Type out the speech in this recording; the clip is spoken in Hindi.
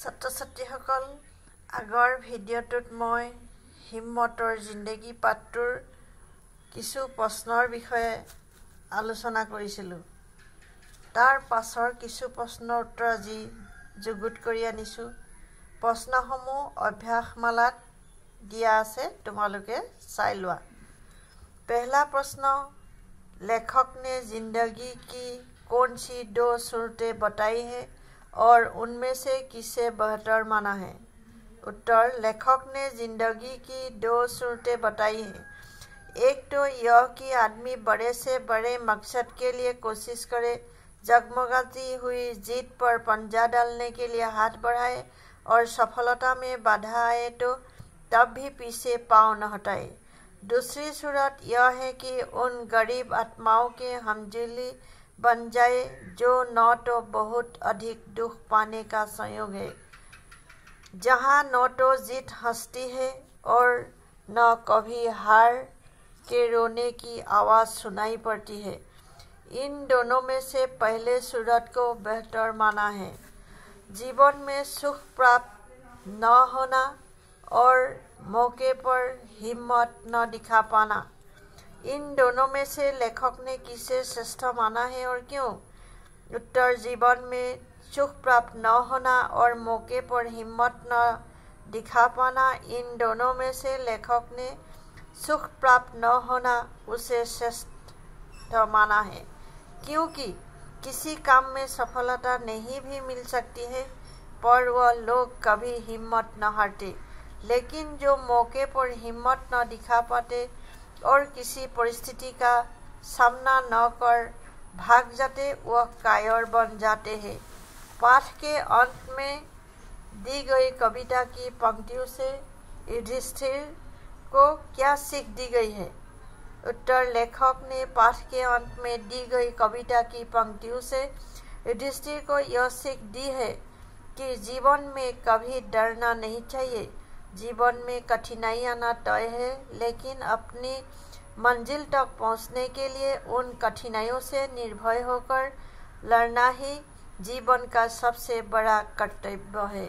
ছাত্ৰ-ছাত্ৰীসকল, আগৰ ভিডিঅ'টোত মই হিম্মতৰ জিন্দগী পাঠটোৰ কিছু প্ৰশ্নৰ বিষয়ে আলোচনা কৰিছিলোঁ। তাৰ পাছৰ কিছু প্ৰশ্নৰ উত্তৰ আজি যুগুত কৰি আনিছোঁ। প্ৰশ্নসমূহ অভ্যাসমালাত দিয়া আছে, তোমালোকে চাই লোৱা। पहला प्रश्न, लेखक ने जिंदगी की कौन सी दो सूरतें बताई है और उनमें से किसे बेहतर माना है? उत्तर, लेखक ने जिंदगी की दो सूरतें बताई है। एक तो यह कि आदमी बड़े से बड़े मकसद के लिए कोशिश करे, जगमगाती हुई जीत पर पंजा डालने के लिए हाथ बढ़ाए और सफलता में बाधा आए तो तब भी पीछे पाँव न हटाए। दूसरी सूरत यह है कि उन गरीब आत्माओं के हमदिली बन जाए जो न तो बहुत अधिक दुख पाने का संयोग है, जहाँ न तो जीत हंसती है और न कभी हार के रोने की आवाज़ सुनाई पड़ती है। इन दोनों में से पहले सूरत को बेहतर माना है। जीवन में सुख प्राप्त न होना और मौके पर हिम्मत न दिखा पाना, इन दोनों में से लेखक ने किसे श्रेष्ठ माना है और क्यों? उत्तर, जीवन में सुख प्राप्त न होना और मौके पर हिम्मत न दिखा पाना, इन दोनों में से लेखक ने सुख प्राप्त न होना उसे श्रेष्ठ माना है, क्योंकि किसी काम में सफलता नहीं भी मिल सकती है पर वह लोग कभी हिम्मत न हारते, लेकिन जो मौके पर हिम्मत न दिखा पाते और किसी परिस्थिति का सामना न कर भाग जाते, वह कायर बन जाते हैं। पाठ के अंत में दी गई कविता की पंक्तियों से युधिष्ठिर को क्या सीख दी गई है? उत्तर, लेखक ने पाठ के अंत में दी गई कविता की पंक्तियों से युधिष्ठिर को यह सीख दी है कि जीवन में कभी डरना नहीं चाहिए। जीवन में कठिनाई आना तय है, लेकिन अपनी मंजिल तक पहुंचने के लिए उन कठिनाइयों से निर्भय होकर लड़ना ही जीवन का सबसे बड़ा कर्तव्य है।